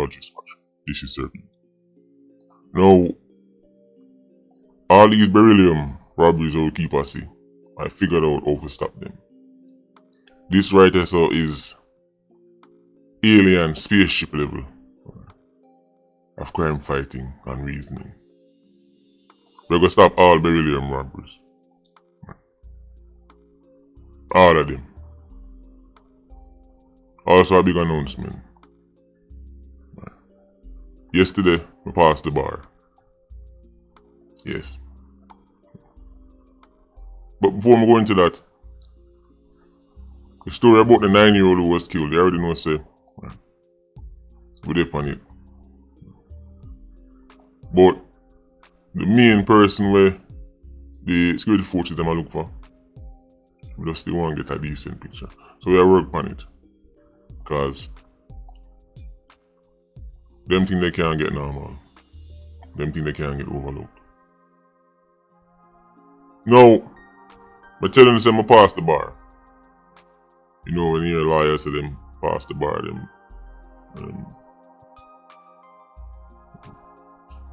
just watch. This is serving. Now, all these Berrylium robberies I will keep us see. I figured out how to stop them. This right here so is alien spaceship level of crime fighting and reasoning. We're gonna stop all Berrylium robberies. All of them. Also a big announcement. Yesterday, we passed the bar. Yes. But before we go into that, the story about the 9-year-old who was killed, you already know, say, we're there on it. But the main person where the security forces them are look for, we just still want to get a decent picture. So we are work on it. Because them think they can't get normal. Them think they can't get overlooked. Now, I tell them to say I pass the bar. You know when you hear lawyers say them pass the bar, them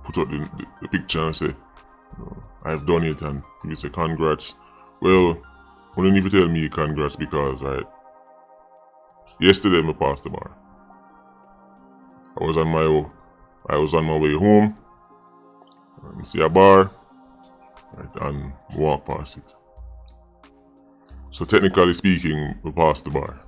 put up the picture and say, I've done it, and you say congrats. Well, you don't even tell me congrats because yesterday I passed the bar. I was on my way home and see a bar and walk past it. So technically speaking, we passed the bar.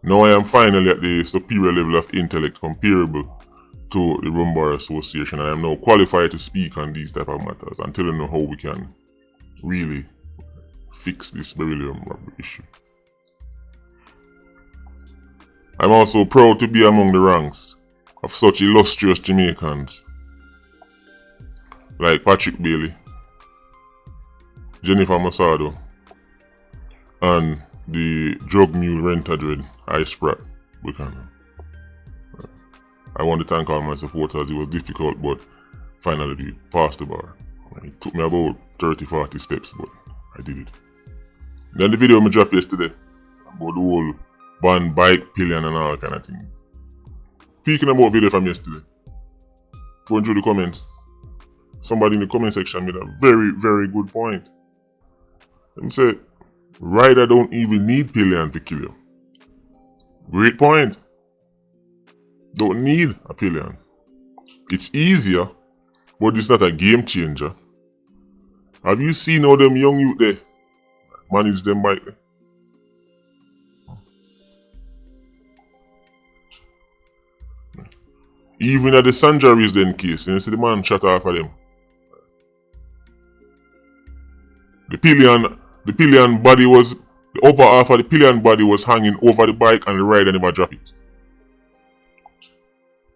Now I am finally at the superior level of intellect comparable to the Rum Bar Association, and I am now qualified to speak on these type of matters and tell you how we can really fix this Berrylium robbery issue. I'm also proud to be among the ranks of such illustrious Jamaicans like Patrick Bailey, Jennifer Masado, and the drug mule renter dread Ice Pratt Buchanan. I want to thank all my supporters. It was difficult, but finally we passed the bar. It took me about 30-40 steps, but I did it. Then the video I dropped yesterday about the whole ban bike pillion and all kind of thing. Speaking about video from yesterday, going through the comments, somebody in the comment section made a very, very good point. They said, Ryder don't even need pillion to kill you. Great point. Don't need a pillion. It's easier, but it's not a game changer. Have you seen how them young youth there manage them bike there? Even at the Sanjaris then case, you see the man shot off of them. The pillion body was, the upper half of the pillion body was hanging over the bike and the rider never drop it.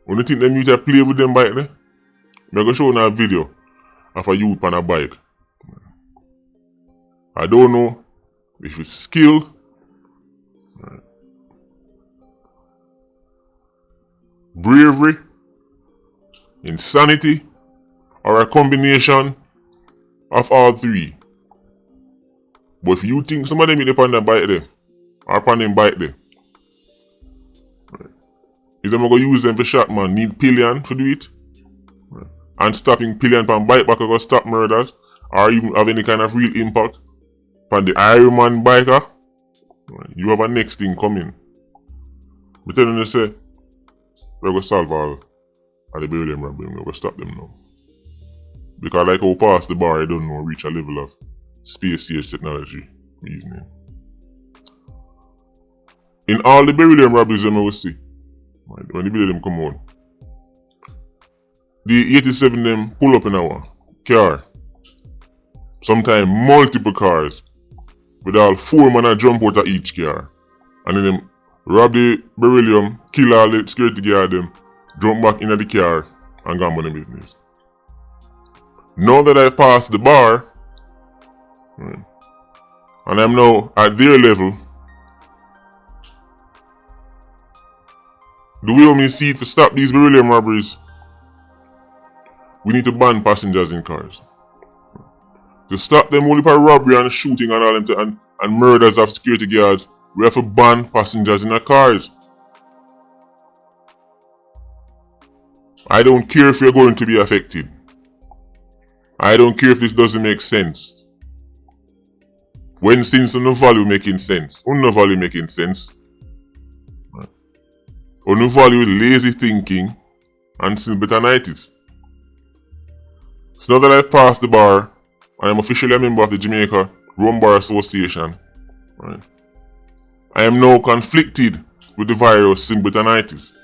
When you think them youth play with them bike there, I'm going to show you a video of a youth on a bike. I don't know if it's skill, bravery, insanity, or a combination of all three. But if you think some of them is on the bike there, or upon them bike there, if them going to use them for shot, man, need pillion to do it, and stopping pillion on bike back to stop murders, or even have any kind of real impact on the Iron Man biker, you have a next thing coming. But tell them to say, we're going to solve all of the Berrylium robbery, we're going to stop them now. Because like how past the bar, I don't know, reach a level of space age technology reasoning. In all the Berrylium robberies I will see, when the video them come on, the 87 them pull up in our car. Sometimes multiple cars. With all 4 men jump out of each car. And then them rob the Berrylium, kill all the security guard them, jump back into the car and go on the business. Now that I've passed the bar, and I'm now at their level, the way we see it to stop these Berrylium robberies, we need to ban passengers in cars. To stop them only for robbery and shooting and all them and murders of security guards, we have to ban passengers in our cars. I don't care if you're going to be affected. I don't care if this doesn't make sense. When things on the value making sense, on the value making sense. On the value lazy thinking and symbolitis. So now that I've passed the bar, I am officially a member of the Jamaica Rum Bar Association. Right? I am now conflicted with the virus symbolitis.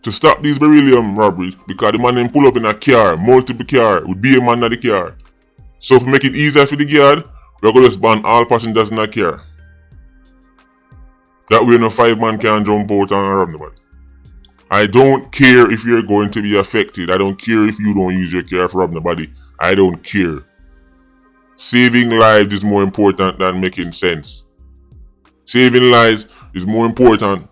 To stop these Berrylium robberies, because the man then pull up in a car, multiple car, would be a man in the car. So to make it easier for the guard, we're going to just ban all passengers in the car. That way no 5 man can jump out and rob nobody. I don't care if you're going to be affected. I don't care if you don't use your car for rob nobody. I don't care. Saving lives is more important than making sense. Saving lives is more important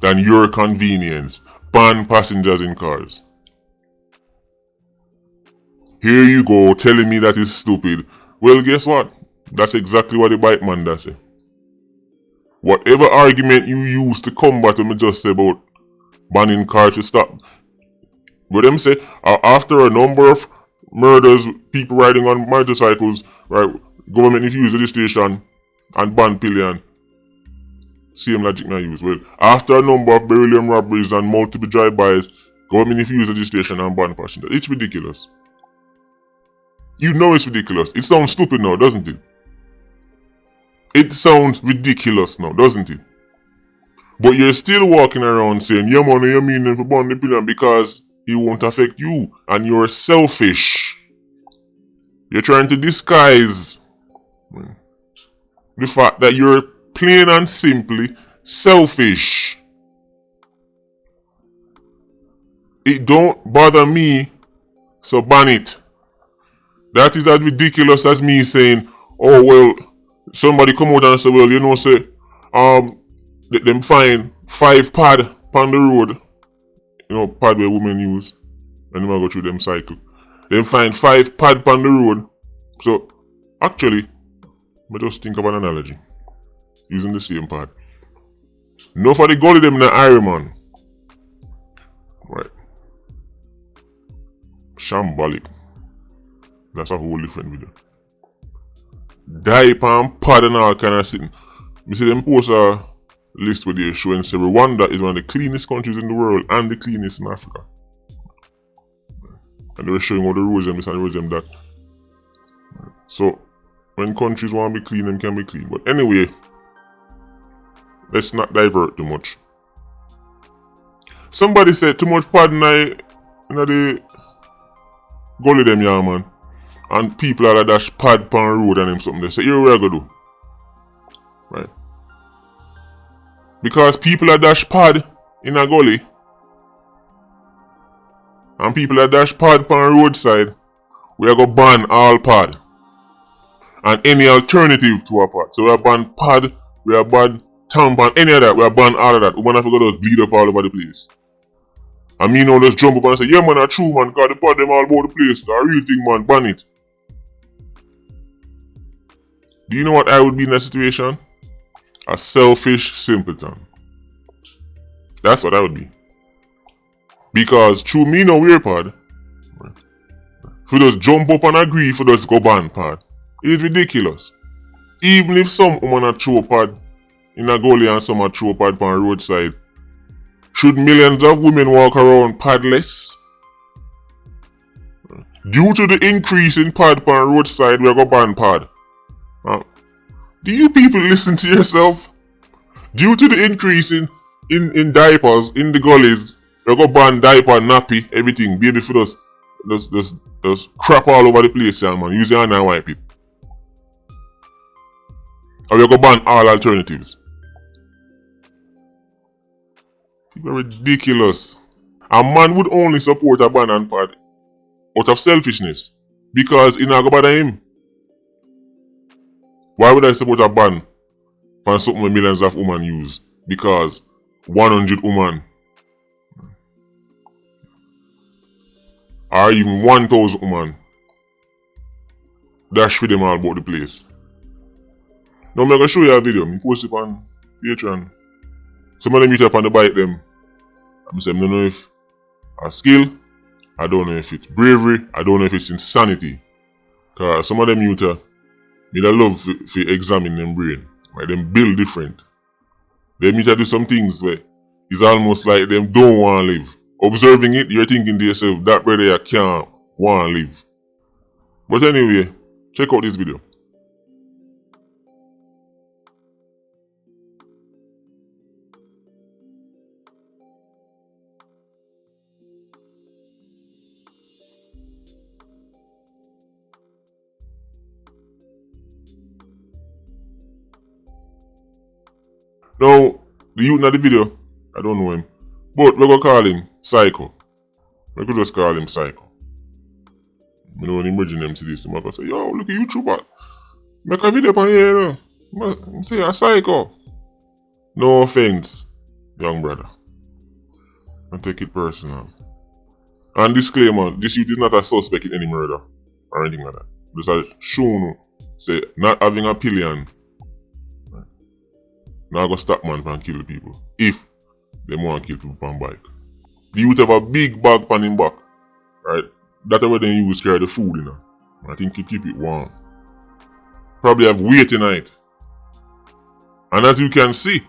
than your convenience. Ban passengers in cars. Here you go telling me that is stupid. Well, guess what? That's exactly what the bike man does say. Whatever argument you use to combat what I just say about banning cars to stop. What them say, after a number of murders, people riding on motorcycles, right, government need to use registration and ban pillion. Same logic now use. Well, after a number of Berrylium robberies and multiple drive-bys, government need to use registration and ban passengers. It's ridiculous. You know it's ridiculous. It sounds stupid now, doesn't it? It sounds ridiculous now, doesn't it? But you're still walking around saying, yeah man, you mean them for ban the pillion because it won't affect you. And you're selfish. You're trying to disguise the fact that you're plain and simply selfish. It don't bother me, so ban it. That is as ridiculous as me saying, oh well, somebody come out and say, well, you know, say, them find 5 pad on the road. You know, pad where women use when they go through them cycle. Them find 5 pad on the road. So, actually, I just think of an analogy. Using the same pad. No for the gully them in the iron man. Right. Shambolic. That's a whole different video. Diaper and pad and all kind of sitting. You see them post a list where they're showing say Rwanda is one of the cleanest countries in the world and the cleanest in Africa. And they were showing all the rules and this and the rules and that. So when countries want to be clean, them can be clean. But anyway, let's not divert too much. Somebody said too much pad in the gully them, yeah man. And people are dash pad pan road and them something. They say, here we are gonna do. Right. Because people are dash pad in a gully. And people are dash pad pan roadside. We are gonna ban all pad. And any alternative to a pad. So we are ban pad, we are ban tampon, any of that. We are ban all of that. We have to go just bleed up all over the place. And me now just jump up and say, yeah man, that's true man, because the pad them all over the place. It's a real thing man, ban it. Do you know what I would be in that situation? A selfish simpleton. That's what I would be. Because through me no wear pad, if you just jump up and agree if you just go ban pad, it's ridiculous. Even if some woman a throw pad in a gully and some a throw pad on roadside, should millions of women walk around padless? Due to the increase in pad on roadside, we are going to ban pad. Do you people listen to yourself? Due to the increase in diapers in the gullies, we're going to ban diaper, nappy, everything. Baby for just crap all over the place, yeah, man. Use your hand and wipe it. Or we're going to ban all alternatives. People are ridiculous. A man would only support a ban and pad out of selfishness. Because it not go bother him. Why would I support a ban for something where millions of women use? Because 100 women or even 1,000 women dash for them all about the place. Now I'm gonna show you a video. I post it on Patreon. Some of them meet up on the bike them. I say I don't know if a skill, I don't know if it's bravery, I don't know if it's insanity. Cause some of them youth me that love to examine them brain. Right? Them build different. They meet to do some things where it's almost like them don't want to live. Observing it, you're thinking to yourself, that brother you can't want to live. But anyway, check out this video. Now, the youth in the video, I don't know him, but we're going to call him Psycho. We could just call him Psycho. You know, when I'm bridging them to this, I'm going to say, yo, look at YouTuber. Make a video on here, you know. Say, a Psycho. No offense, young brother. Don't take it personal. And disclaimer, this youth is not a suspect in any murder or anything like that. Just a shown, say, not having a pillion. Now go stop man from kill people. If they want to kill people on bike. The youth have a big bag on him back. Right? That's where they use to carry the food in. I think to keep it warm. Probably have weight in it. And as you can see,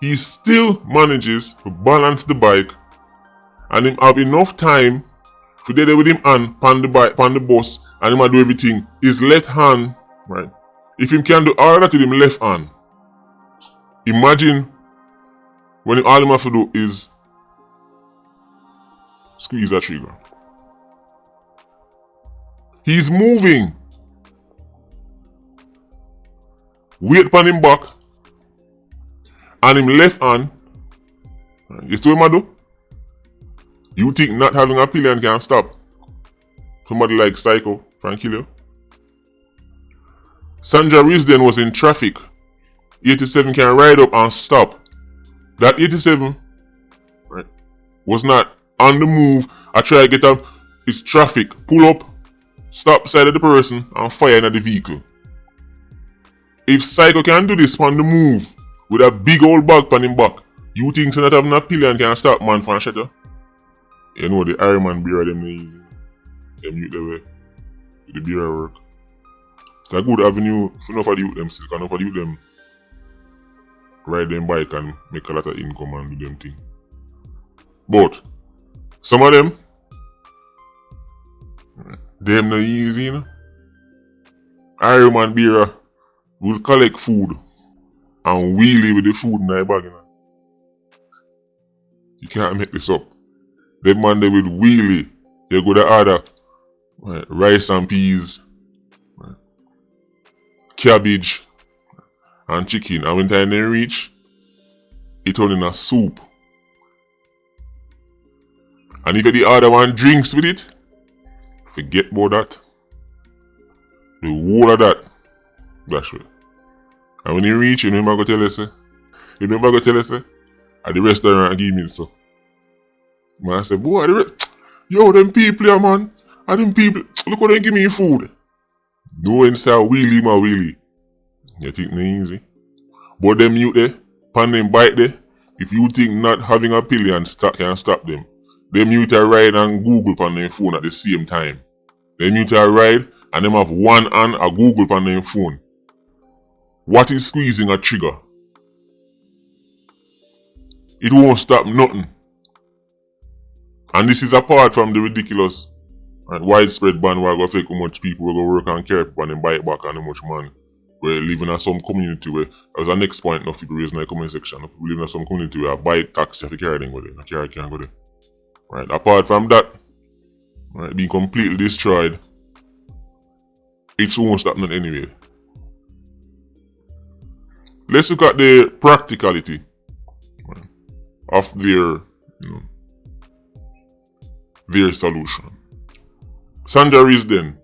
he still manages to balance the bike and him have enough time to do with him hand on the bike, on the bus, and him do everything. His left hand, right? If him can do all that with him left hand, imagine when all him have to do is squeeze that trigger. He's moving. Weight upon him back and him left hand. You see what him do? You think not having a pillion can stop somebody like Psycho from kill you? Sandra Risden was in traffic. 87 can ride up and stop. That 87 right, was not on the move. I try to get up. It's traffic. Pull up, stop beside of the person and fire at the vehicle. If Psycho can do this on the move with a big old bag on him back, you think so not having a pillion can stop man from shutter? You know the Iron Man beer them easy. Them youth the way. The beer work. It's a good avenue for enough of the youth them still, enough of the youth them ride them bike and make a lot of income and do them thing. But some of them not easy, you know. Iron Man beer will collect food and wheelie with the food in their bag, you know. You can't make this up. Them man they will wheelie. They go to order rice and peas, cabbage and chicken, and when time they reach, it turn in a soup. And if the other one drinks with it, forget about that. The whole of that, that's right. And when you reach, you know what I'm going to tell you, say? At the restaurant give me so. Man, I say, boy, yo, them people here, man. And them people, look how they give me food. No inside wheelie, my wheelie. You think they easy? But them youth there, pan them bike there, if you think not having a pillion can stop them, them youth are ride and Google on their phone at the same time. Them youth are ride and them have one hand a Google on their phone. What is squeezing a trigger? It won't stop nothing. And this is apart from the ridiculous and widespread ban where I go fake how much people will go work and care people and then buy it back and how much money. We're living in some community where there's a next point enough people raising in the comment section. We live in some community where a bike taxi have to carry them go there. A car can't go there. Right. Apart from that, right, being completely destroyed, it won't stop nothing anyway. Let's look at the practicality of their solution. Sandra Risden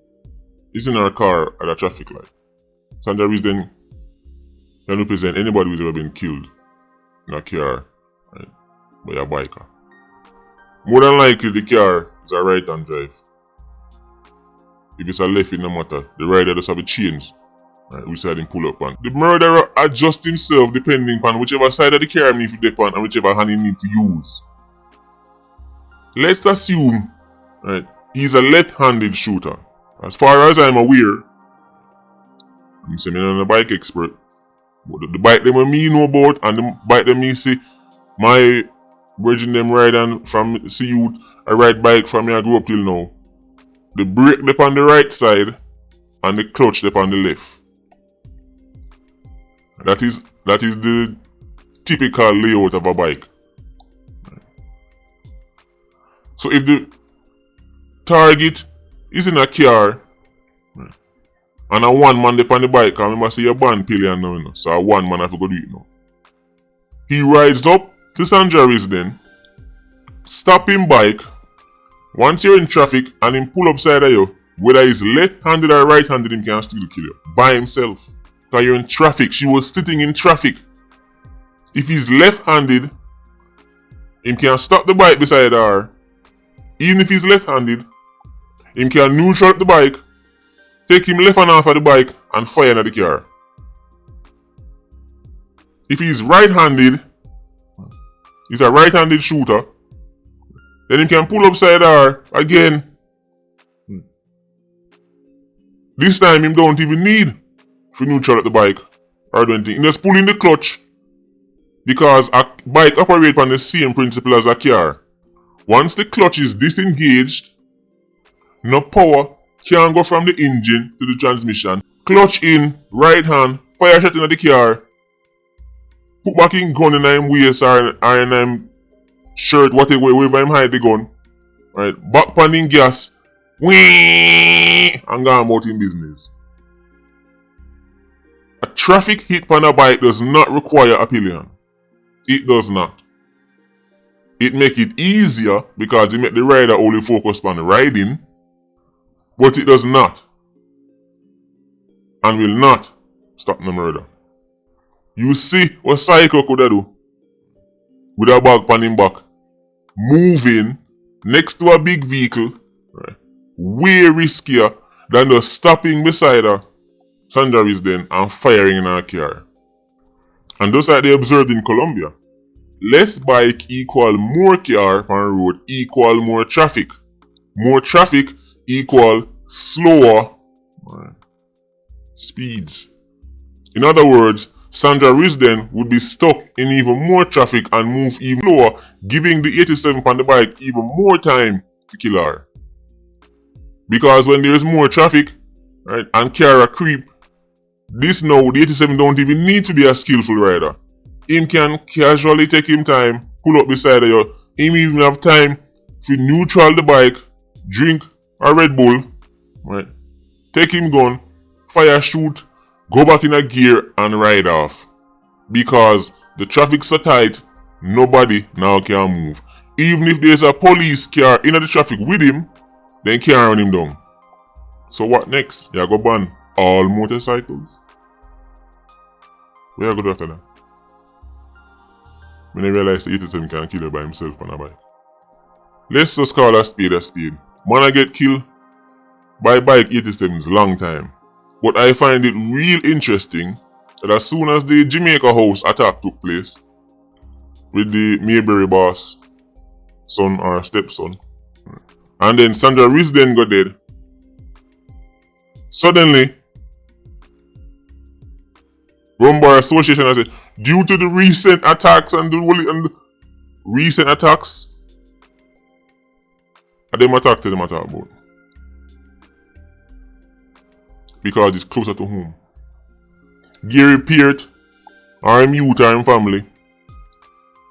is in her car at a traffic light. Sandra Risden can represent anybody who's ever been killed in a car, right, by a biker. More than likely the car is a right-hand drive. If it's a left, it no matter. The rider just have a change Right, we said him pull up on. The murderer adjusts himself depending on whichever side of the car he need to dip on and whichever hand he need to use. Let's assume, right, he's a left-handed shooter. As far as I'm aware, I'm saying I'm a bike expert, but the bike them me know about and the bike them me see my virgin them ride and from see you I ride bike from me I grew up till now. The brake dip on the right side and the clutch dip on the left. That is the typical layout of a bike. So if the target is in a car and a one man dip on the bike, and we must see a band pillion now, you know, so a one man have to go do it now. He rides up to St. Jerry's then, stop him bike. Once you're in traffic and him pull up side of you, whether he's left-handed or right-handed, him can still kill you by himself. Because you're in traffic. She was sitting in traffic. If he's left-handed, him can stop the bike beside her. Even if he's left-handed, him can neutral the bike, take him left and off of the bike and fire at the car. If he's right-handed, he's a right-handed shooter, then he can pull up side her again. This time him don't even need to neutral at the bike or do anything. He just pull in the clutch because a bike operates on the same principle as a car. Once the clutch is disengaged, no power can go from the engine to the transmission. Clutch in, right hand, fire shot in the car, put back in gun in him waist or in him shirt, whatever, wherever him hide the gun. Right, back pan in gas, whee, and go about in business. A traffic hit on a bike does not require a pillion. It does not. It make it easier because it make the rider only focus on riding, but it does not and will not stop the murder. You see what Psycho could do with a bag pan him back, moving next to a big vehicle, right, way riskier than just stopping beside her, St. Jerry's then, and firing in her car. And just like they observed in Colombia, less bike equal more car on road equal more traffic. More traffic equal slower speeds. In other words, Sandra Risden would be stuck in even more traffic and move even slower, giving the 87 on the bike even more time to kill her. Because when there's more traffic, right, and car a creep, this now the 87 don't even need to be a skillful rider. Him can casually take him time, pull up beside of you. Him even have time to neutral the bike, drink a Red Bull, right? Take him gun, fire shoot, go back in a gear and ride off. Because the traffic's so tight, nobody now can move. Even if there's a police car in the traffic with him, then can't run him down. So what next? You go ban all motorcycles? Where you go do after that? When I realize the 87 can kill you by himself on a bike. Let's just call a spade a spade. Man I get killed by bike 87's long time. But I find it real interesting that as soon as the Jamaica house attack took place with the Mayberry boss son or stepson, and then Sandra Risden got dead, suddenly Rumbar Association has said, due to the recent attacks and the recent attacks, them attack to them attack about. Because it's closer to home. Gary Peart, or him youth or him family,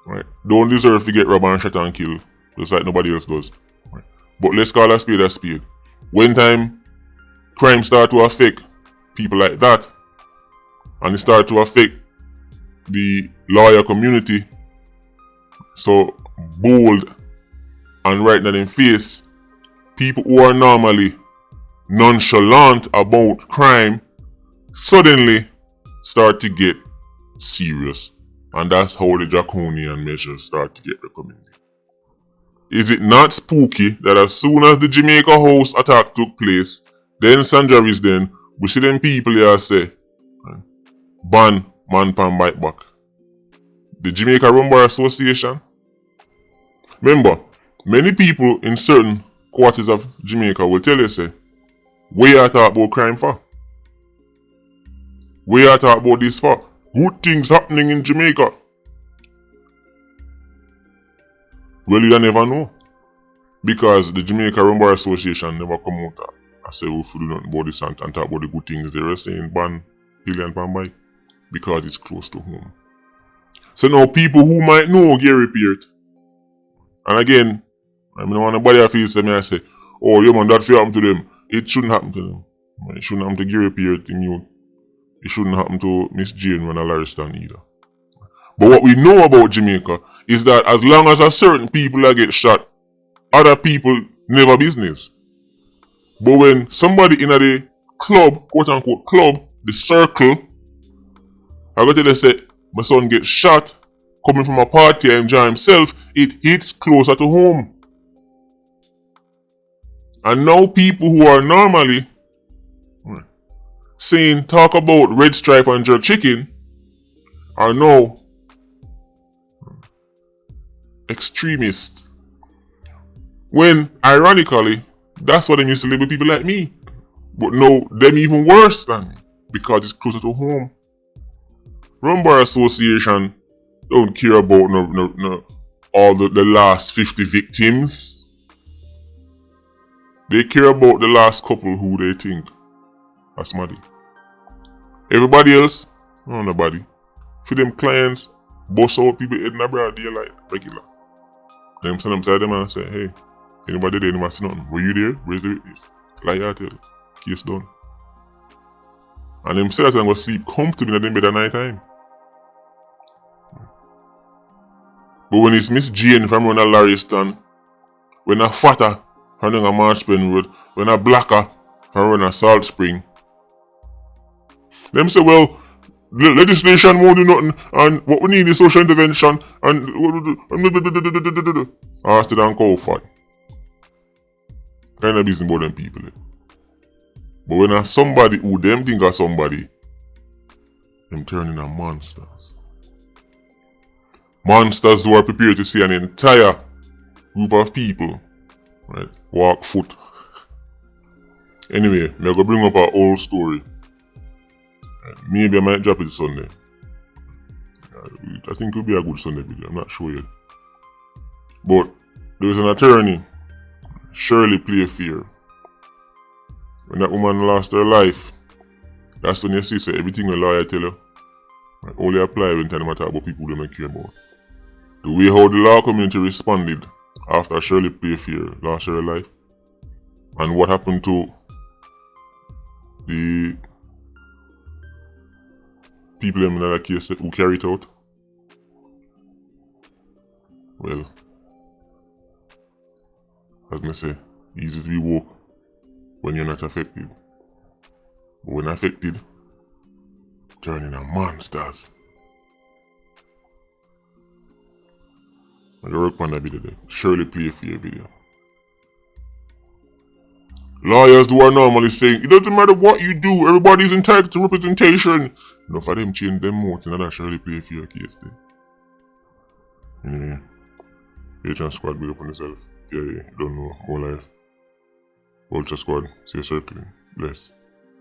right, don't deserve to get robbed and shot and killed, just like nobody else does. Right. But let's call a spade a spade. When time crime start to affect people like that, and it start to affect the lawyer community, so bold and right in their face, people who are normally nonchalant about crime suddenly start to get serious, and that's how the draconian measures start to get recommended. Is it not spooky that as soon as the Jamaica house attack took place, then St. Jerry's then, we see them people here say, ban man pan bike back. The Jamaica Rum Bar Association. Remember, many people in certain quarters of Jamaica will tell you, say, where you talk about crime for? Where you talk about this for? Good things happening in Jamaica. Well, you never know. Because the Jamaica Rum Bar Association never come out and say, we do nothing about this and talk about the good things. They were saying ban Hillian pan bike because it's close to home. So now people who might know Gary Peart, and again, I don't want nobody to feel me, I say, oh, yeah man, that feel happen to them. It shouldn't happen to them. It shouldn't happen to Gary Peart in you. It shouldn't happen to Miss Jane when a Laristan either. But what we know about Jamaica is that as long as a certain people that get shot, other people never business. But when somebody in the club, quote unquote club, the circle, I got to tell you, say, my son gets shot, coming from a party and enjoy himself, it hits closer to home. And now people who are normally saying talk about red stripe and jerk chicken are now extremists. When ironically, that's what they used to label people like me. But no, them even worse than me because it's closer to home. Rum Bar Association don't care about all the last 50 victims. They care about the last couple who they think are smarty. Everybody else, no nobody. For them clients, boss out people in a broad daylight, regular. Them send them side them and say, hey, anybody there, anybody see nothing? Were you there? Where's the witness? Like I tell, case done. And them say that I'm gonna sleep comfortably in them bed at night time. But when it's Miss Jane from around a Laristan, when a fatter from a Marchpen Road, when a blacker from around a Salt Spring, them say, well, the legislation won't do nothing, and what we need is social intervention, and faster than cow fat. Kind of business about them people. But when somebody who them think of somebody, them turn into monsters. Monsters who are prepared to see an entire group of people, right, walk foot. Anyway, I'm going to bring up an old story. Maybe I might drop it Sunday. I think it will be a good Sunday video, I'm not sure yet. But there was an attorney, Shirley Playfair. When that woman lost her life, that's when you see so everything a lawyer tell you only apply when time talk about people who don't care about. The way how the law community responded after Shirley Playfair lost her life, and what happened to the people in that case who carried it out. Well, as I say, easy to be woke when you're not affected. But when affected, turn into monsters. I work on that video there. Shirley Playfair video. Lawyers who are normally saying, it doesn't matter what you do, everybody's entitled to representation. No, for them change them more in that Shirley Playfair case there. Anyway, H&M Squad, big up on yourself. Yeah, you don't know, more life. Ultra Squad, see you circling. Bless.